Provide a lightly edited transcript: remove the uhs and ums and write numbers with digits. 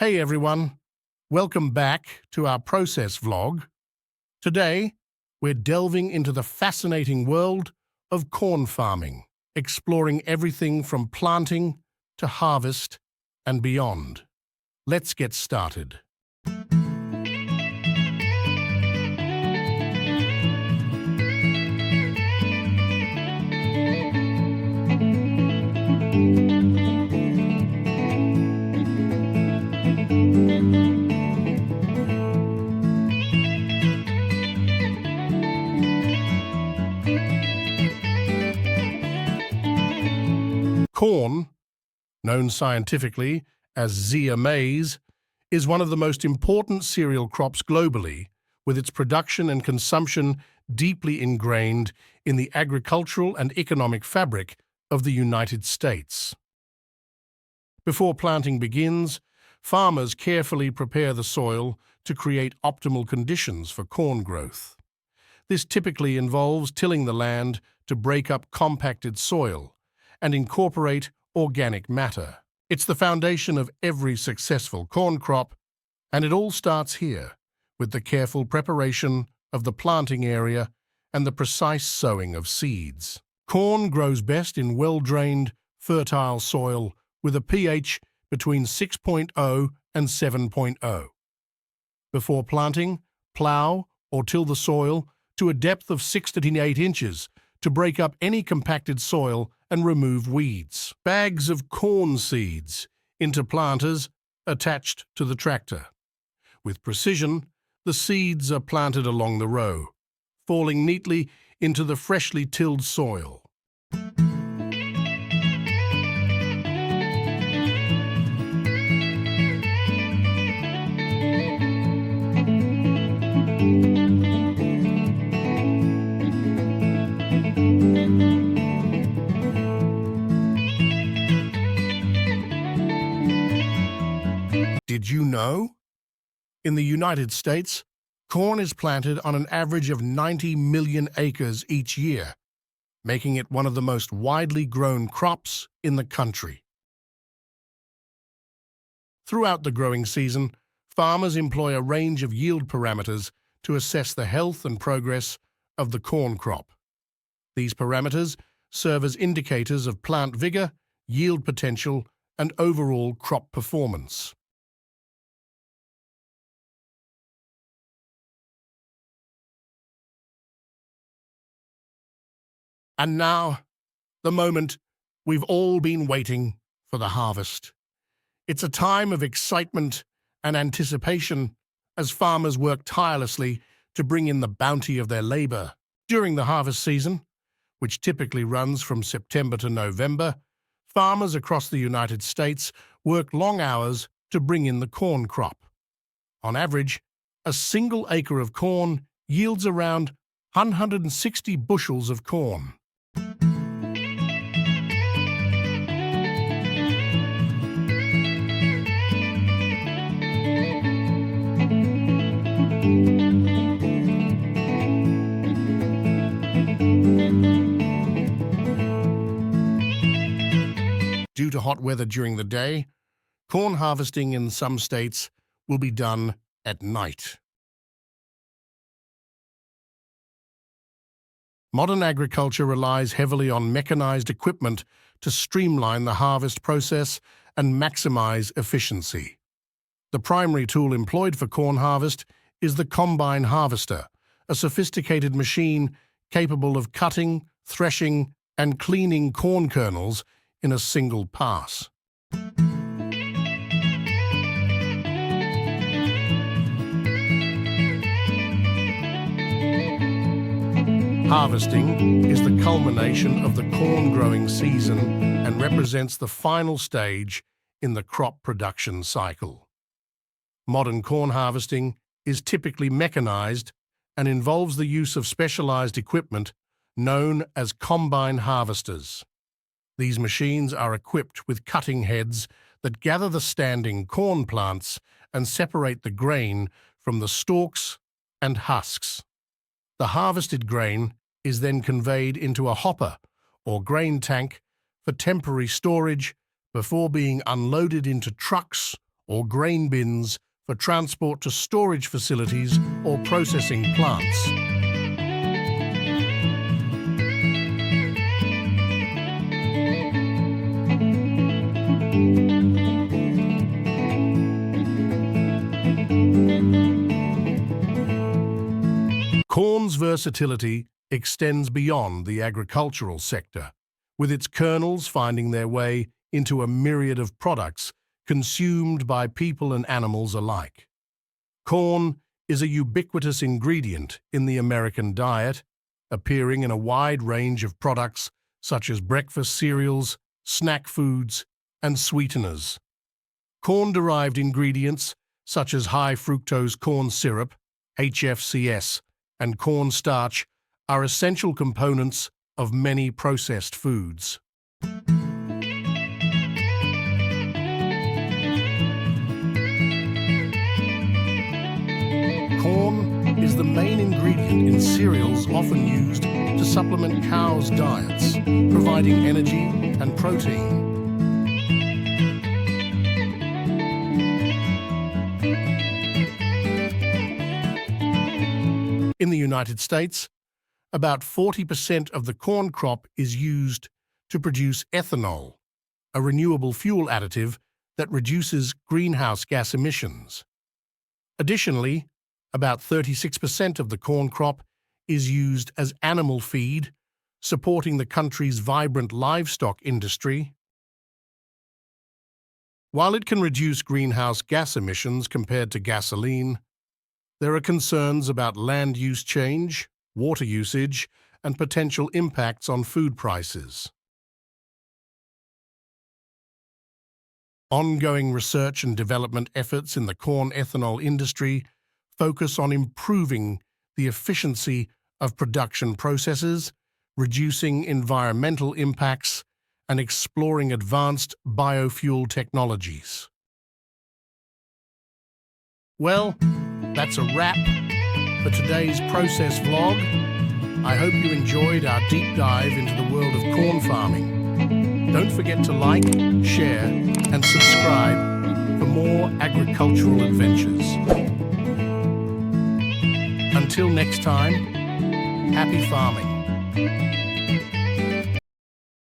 Hey everyone, welcome back to our process vlog. Today, we're delving into the fascinating world of corn farming, exploring everything from planting to harvest and beyond. Let's get started. Corn, known scientifically as Zea maize, is one of the most important cereal crops globally, with its production and consumption deeply ingrained in the agricultural and economic fabric of the United States. Before planting begins, farmers carefully prepare the soil to create optimal conditions for corn growth. This typically involves tilling the land to break up compacted soil and incorporate organic matter. It's the foundation of every successful corn crop, and it all starts here, with the careful preparation of the planting area and the precise sowing of seeds. Corn grows best in well-drained, fertile soil with a pH between 6.0 and 7.0. Before planting, plow or till the soil to a depth of 6 to 8 inches to break up any compacted soil and remove weeds. Bags of corn seeds into planters attached to the tractor. With precision, the seeds are planted along the row, falling neatly into the freshly tilled soil. Did you know? In the United States, corn is planted on an average of 90 million acres each year, making it one of the most widely grown crops in the country. Throughout the growing season, farmers employ a range of yield parameters to assess the health and progress of the corn crop. These parameters serve as indicators of plant vigor, yield potential, and overall crop performance. And now, the moment we've all been waiting for, the harvest. It's a time of excitement and anticipation as farmers work tirelessly to bring in the bounty of their labor. During the harvest season, which typically runs from September to November, farmers across the United States work long hours to bring in the corn crop. On average, a single acre of corn yields around 160 bushels of corn. Due to hot weather during the day, corn harvesting in some states will be done at night. Modern agriculture relies heavily on mechanized equipment to streamline the harvest process and maximize efficiency. The primary tool employed for corn harvest is the combine harvester, a sophisticated machine capable of cutting, threshing, and cleaning corn kernels in a single pass. Harvesting is the culmination of the corn growing season and represents the final stage in the crop production cycle. Modern corn harvesting is typically mechanized and involves the use of specialized equipment known as combine harvesters. These machines are equipped with cutting heads that gather the standing corn plants and separate the grain from the stalks and husks. The harvested grain is then conveyed into a hopper or grain tank for temporary storage before being unloaded into trucks or grain bins for transport to storage facilities or processing plants. Corn's versatility extends beyond the agricultural sector, with its kernels finding their way into a myriad of products consumed by people and animals alike. Corn is a ubiquitous ingredient in the American diet, appearing in a wide range of products such as breakfast cereals, snack foods, and sweeteners. Corn-derived ingredients such as high-fructose corn syrup, HFCS, and cornstarch are essential components of many processed foods. Corn is the main ingredient in cereals often used to supplement cows' diets, providing energy and protein. In the United States, about 40% of the corn crop is used to produce ethanol, a renewable fuel additive that reduces greenhouse gas emissions. Additionally, about 36% of the corn crop is used as animal feed, supporting the country's vibrant livestock industry. While it can reduce greenhouse gas emissions compared to gasoline, there are concerns about land use change, water usage, and potential impacts on food prices. Ongoing research and development efforts in the corn ethanol industry focus on improving the efficiency of production processes, reducing environmental impacts, and exploring advanced biofuel technologies. Well, that's a wrap for today's process vlog. I hope you enjoyed our deep dive into the world of corn farming. Don't forget to like, share, and subscribe for more agricultural adventures. Until next time, happy farming.